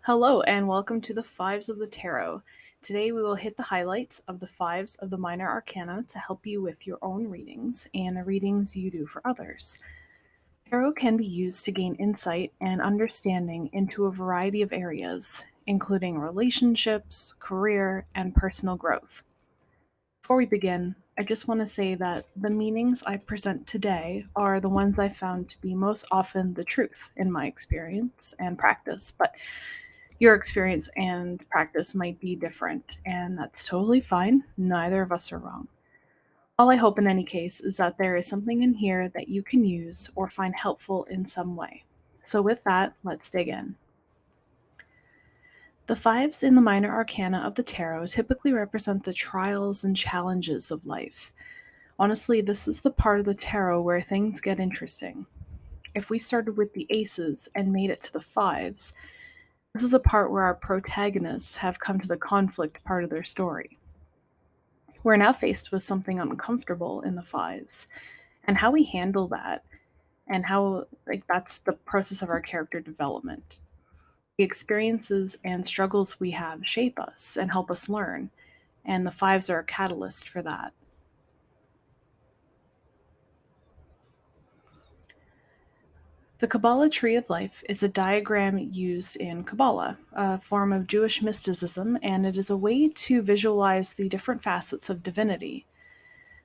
Hello and welcome to the Fives of the Tarot. Today we will hit the highlights of the Fives of the Minor Arcana to help you with your own readings and the readings you do for others. Tarot can be used to gain insight and understanding into a variety of areas, including relationships, career, and personal growth. Before we begin, I just want to say that the meanings I present today are the ones I found to be most often the truth in my experience and practice, but your experience and practice might be different, and that's totally fine. Neither of us are wrong. All I hope in any case is that there is something in here that you can use or find helpful in some way. So, with that, let's dig in. The fives in the minor arcana of the tarot typically represent the trials and challenges of life. Honestly, this is the part of the tarot where things get interesting. If we started with the aces and made it to the fives, this is a part where our protagonists have come to the conflict part of their story. We're now faced with something uncomfortable in the fives, and how we handle that, and how, that's the process of our character development. The experiences and struggles we have shape us and help us learn, and the fives are a catalyst for that. The Kabbalah Tree of Life is a diagram used in Kabbalah, a form of Jewish mysticism, and it is a way to visualize the different facets of divinity.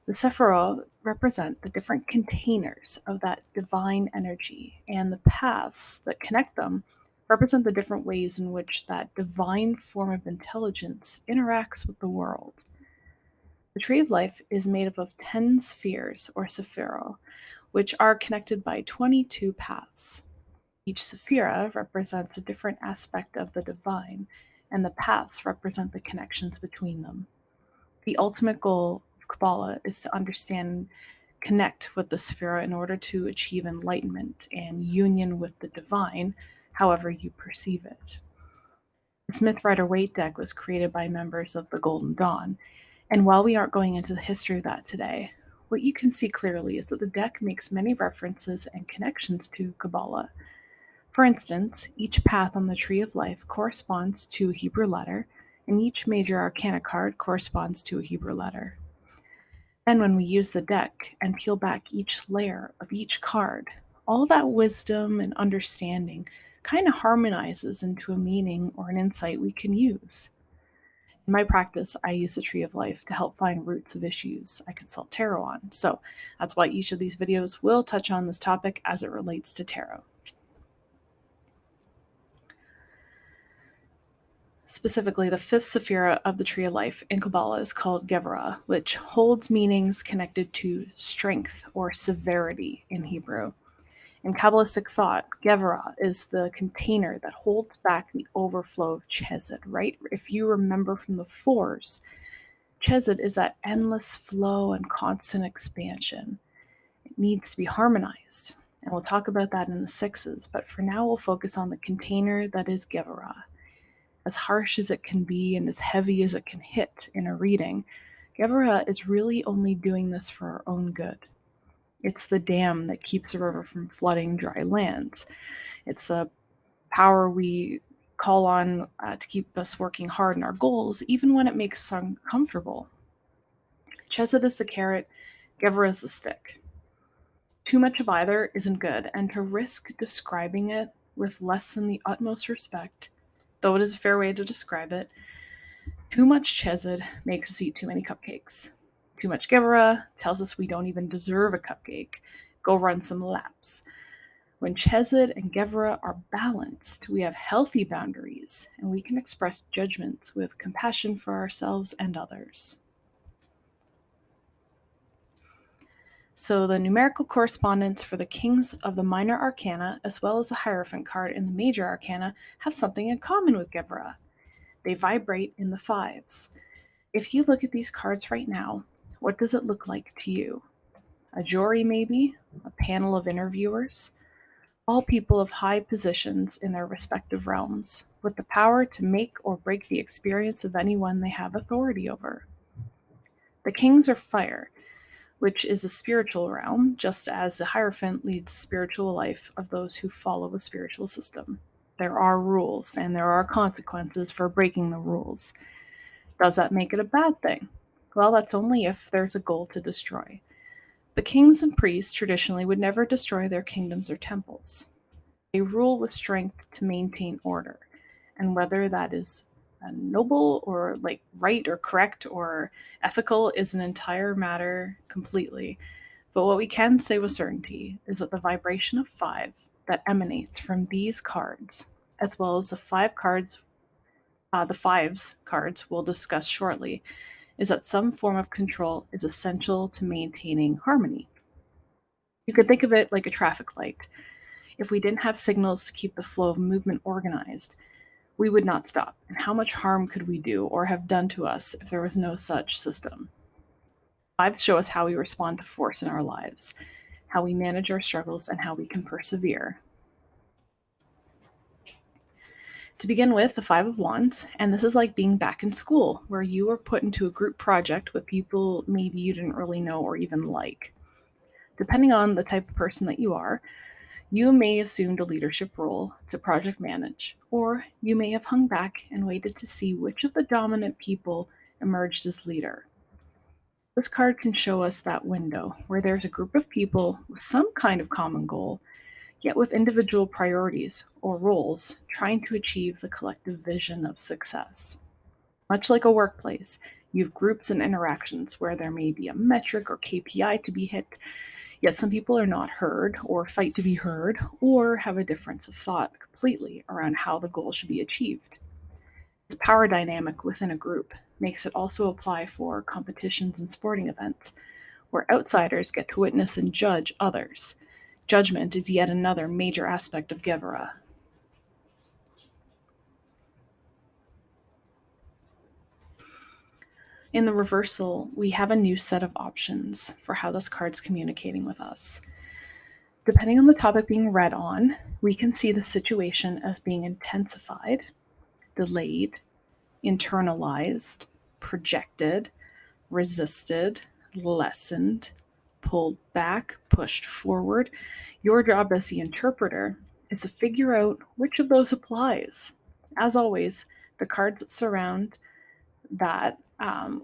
The Sephirot represent the different containers of that divine energy, and the paths that connect them represent the different ways in which that divine form of intelligence interacts with the world. The Tree of Life is made up of 10 spheres, or Sephirot, which are connected by 22 paths. Each Sephira represents a different aspect of the divine, and the paths represent the connections between them. The ultimate goal of Kabbalah is to understand, connect with the Sephira in order to achieve enlightenment and union with the divine, however you perceive it. The Smith Rider-Waite deck was created by members of the Golden Dawn, and while we aren't going into the history of that today, what you can see clearly is that the deck makes many references and connections to Kabbalah. For instance, each path on the Tree of Life corresponds to a Hebrew letter, and each major arcana card corresponds to a Hebrew letter. Then, when we use the deck and peel back each layer of each card, all that wisdom and understanding kind of harmonizes into a meaning or an insight we can use. In my practice, I use the Tree of Life to help find roots of issues I consult tarot on. So that's why each of these videos will touch on this topic as it relates to tarot. Specifically, the fifth Sephira of the Tree of Life in Kabbalah is called Gevurah, which holds meanings connected to strength or severity in Hebrew. In Kabbalistic thought, Gevurah is the container that holds back the overflow of Chesed, right? If you remember from the fours, Chesed is that endless flow and constant expansion. It needs to be harmonized, and we'll talk about that in the sixes, but for now we'll focus on the container that is Gevurah. As harsh as it can be and as heavy as it can hit in a reading, Gevurah is really only doing this for our own good. It's the dam that keeps the river from flooding dry lands. It's a power we call on to keep us working hard in our goals, even when it makes us uncomfortable. Chesed is the carrot, Gevurah is the stick. Too much of either isn't good, and to risk describing it with less than the utmost respect, though it is a fair way to describe it, too much Chesed makes us eat too many cupcakes. Too much Gevurah tells us we don't even deserve a cupcake. Go run some laps. When Chesed and Gevurah are balanced, we have healthy boundaries, and we can express judgments with compassion for ourselves and others. So the numerical correspondence for the kings of the minor arcana, as well as the Hierophant card in the major arcana, have something in common with Gevurah. They vibrate in the fives. If you look at these cards right now, what does it look like to you? A jury, maybe? A panel of interviewers? All people of high positions in their respective realms, with the power to make or break the experience of anyone they have authority over. The kings are fire, which is a spiritual realm, just as the Hierophant leads the spiritual life of those who follow a spiritual system. There are rules and there are consequences for breaking the rules. Does that make it a bad thing? Well, that's only if there's a goal to destroy. But kings and priests traditionally would never destroy their kingdoms or temples. They rule with strength to maintain order. And whether that is noble or like right or correct or ethical is an entire matter completely. But what we can say with certainty is that the vibration of 5 that emanates from these cards, as well as the fives cards we'll discuss shortly, is that some form of control is essential to maintaining harmony. You could think of it like a traffic light. If we didn't have signals to keep the flow of movement organized, we would not stop. And how much harm could we do or have done to us if there was no such system? Fives show us how we respond to force in our lives, how we manage our struggles, and how we can persevere. To begin with, the 5 of Wands, and this is like being back in school, where you were put into a group project with people maybe you didn't really know or even like. Depending on the type of person that you are, you may have assumed a leadership role to project manage, or you may have hung back and waited to see which of the dominant people emerged as leader. This card can show us that window where there's a group of people with some kind of common goal, yet with individual priorities or roles trying to achieve the collective vision of success. Much like a workplace, you have groups and interactions where there may be a metric or KPI to be hit, yet some people are not heard or fight to be heard or have a difference of thought completely around how the goal should be achieved. This power dynamic within a group makes it also apply for competitions and sporting events, where outsiders get to witness and judge others. Judgment is yet another major aspect of Gevurah. In the reversal, we have a new set of options for how this card's communicating with us. Depending on the topic being read on, we can see the situation as being intensified, delayed, internalized, projected, resisted, lessened, pulled back, pushed forward. Your job as the interpreter is to figure out which of those applies. As always, the cards that surround that,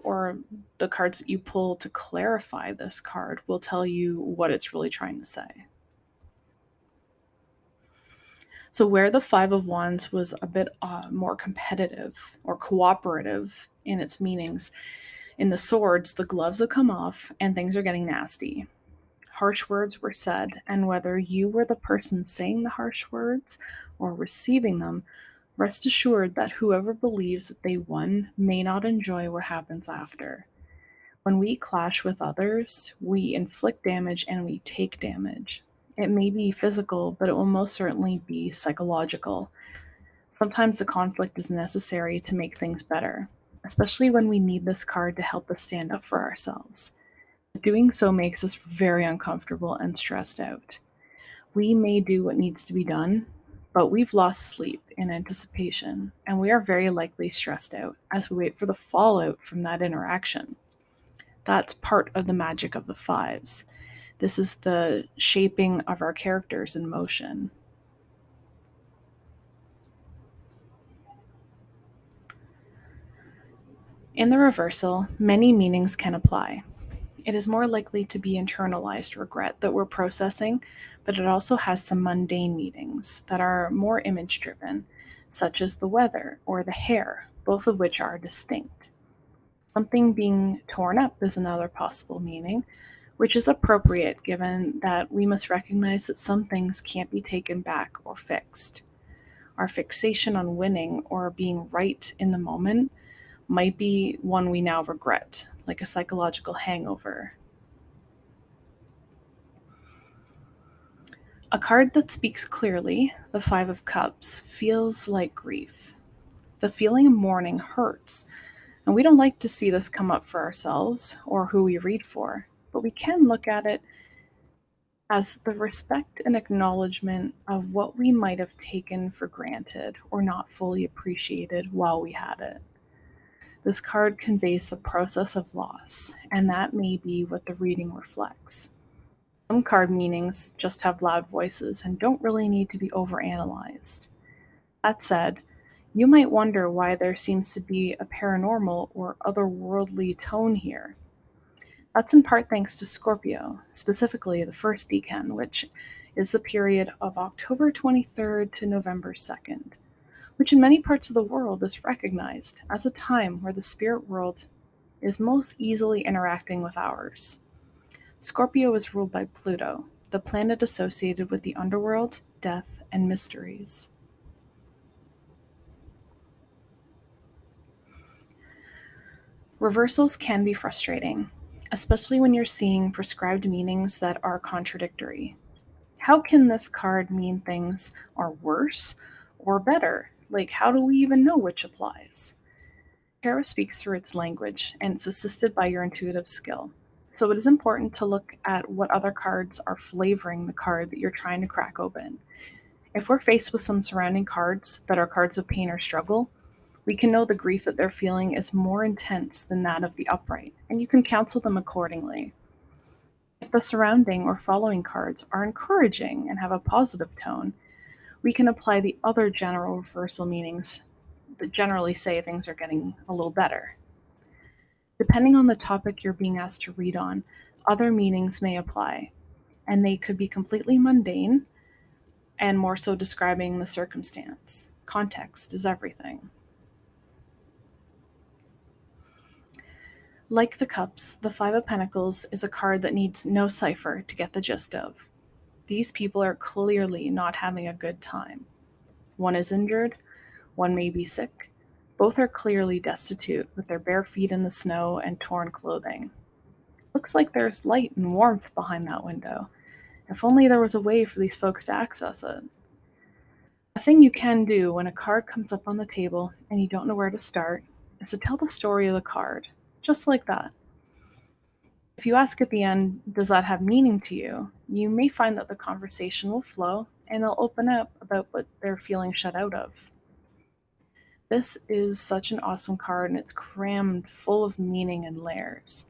or the cards that you pull to clarify this card, will tell you what it's really trying to say. So where the 5 of Wands was a bit more competitive or cooperative in its meanings, in the swords, the gloves have come off and things are getting nasty. Harsh words were said, and whether you were the person saying the harsh words or receiving them, rest assured that whoever believes that they won may not enjoy what happens after. When we clash with others, we inflict damage and we take damage. It may be physical, but it will most certainly be psychological. Sometimes the conflict is necessary to make things better, especially when we need this card to help us stand up for ourselves. Doing so makes us very uncomfortable and stressed out. We may do what needs to be done, but we've lost sleep in anticipation, and we are very likely stressed out as we wait for the fallout from that interaction. That's part of the magic of the 5s. This is the shaping of our characters in motion. In the reversal, many meanings can apply. It is more likely to be internalized regret that we're processing, but it also has some mundane meanings that are more image driven, such as the weather or the hair, both of which are distinct. Something being torn up is another possible meaning, which is appropriate given that we must recognize that some things can't be taken back or fixed. Our fixation on winning or being right in the moment might be one we now regret, like a psychological hangover. A card that speaks clearly, the 5 of Cups, feels like grief. The feeling of mourning hurts, and we don't like to see this come up for ourselves or who we read for, but we can look at it as the respect and acknowledgement of what we might have taken for granted or not fully appreciated while we had it. This card conveys the process of loss, and that may be what the reading reflects. Some card meanings just have loud voices and don't really need to be overanalyzed. That said, you might wonder why there seems to be a paranormal or otherworldly tone here. That's in part thanks to Scorpio, specifically the first decan, which is the period of October 23rd to November 2nd, which in many parts of the world is recognized as a time where the spirit world is most easily interacting with ours. Scorpio is ruled by Pluto, the planet associated with the underworld, death, and mysteries. Reversals can be frustrating, especially when you're seeing prescribed meanings that are contradictory. How can this card mean things are worse or better? Like, how do we even know which applies? Tarot speaks through its language, and it's assisted by your intuitive skill. So it is important to look at what other cards are flavoring the card that you're trying to crack open. If we're faced with some surrounding cards that are cards of pain or struggle, we can know the grief that they're feeling is more intense than that of the upright, and you can counsel them accordingly. If the surrounding or following cards are encouraging and have a positive tone, we can apply the other general reversal meanings that generally say things are getting a little better. Depending on the topic you're being asked to read on, other meanings may apply, and they could be completely mundane and more so describing the circumstance. Context is everything. Like the Cups, the Five of Pentacles is a card that needs no cipher to get the gist of. These people are clearly not having a good time. One is injured, one may be sick. Both are clearly destitute, with their bare feet in the snow and torn clothing. Looks like there's light and warmth behind that window. If only there was a way for these folks to access it. A thing you can do when a card comes up on the table and you don't know where to start is to tell the story of the card, just like that. If you ask at the end, does that have meaning to you? You may find that the conversation will flow and they'll open up about what they're feeling shut out of. This is such an awesome card and it's crammed full of meaning and layers.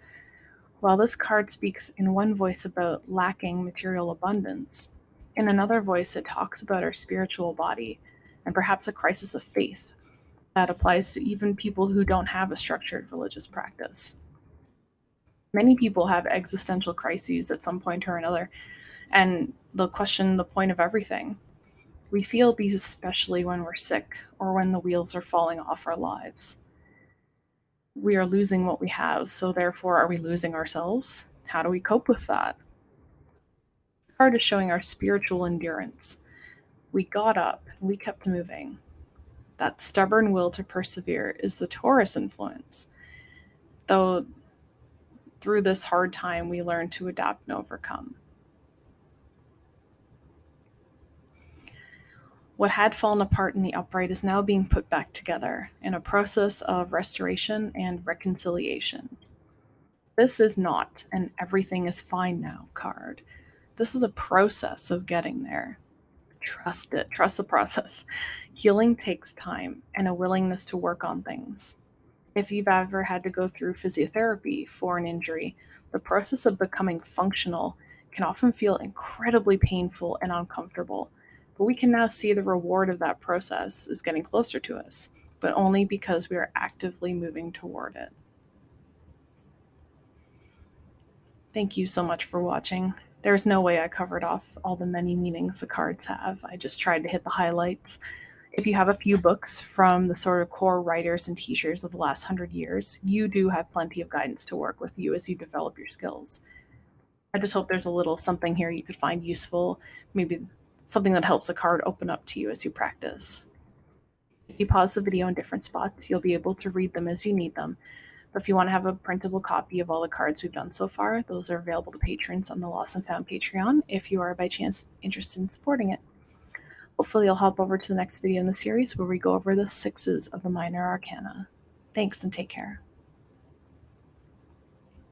While this card speaks in one voice about lacking material abundance, in another voice it talks about our spiritual body and perhaps a crisis of faith that applies to even people who don't have a structured religious practice. Many people have existential crises at some point or another, and they'll question the point of everything. We feel these especially when we're sick or when the wheels are falling off our lives. We are losing what we have, so therefore, are we losing ourselves? How do we cope with that? This card is showing our spiritual endurance. We got up and we kept moving. That stubborn will to persevere is the Taurus influence. Though through this hard time, we learn to adapt and overcome. What had fallen apart in the upright is now being put back together in a process of restoration and reconciliation. This is not an everything is fine now card. This is a process of getting there. Trust it, trust the process. Healing takes time and a willingness to work on things. If you've ever had to go through physiotherapy for an injury, the process of becoming functional can often feel incredibly painful and uncomfortable. But we can now see the reward of that process is getting closer to us, but only because we are actively moving toward it. Thank you so much for watching. There's no way I covered off all the many meanings the cards have. I just tried to hit the highlights. If you have a few books from the sort of core writers and teachers of the last 100 years, you do have plenty of guidance to work with you as you develop your skills. I just hope there's a little something here you could find useful, maybe something that helps a card open up to you as you practice. If you pause the video in different spots, you'll be able to read them as you need them. But if you want to have a printable copy of all the cards we've done so far, those are available to patrons on the Lost and Found Patreon if you are by chance interested in supporting it. Hopefully you'll hop over to the next video in the series where we go over the sixes of the minor arcana. Thanks and take care.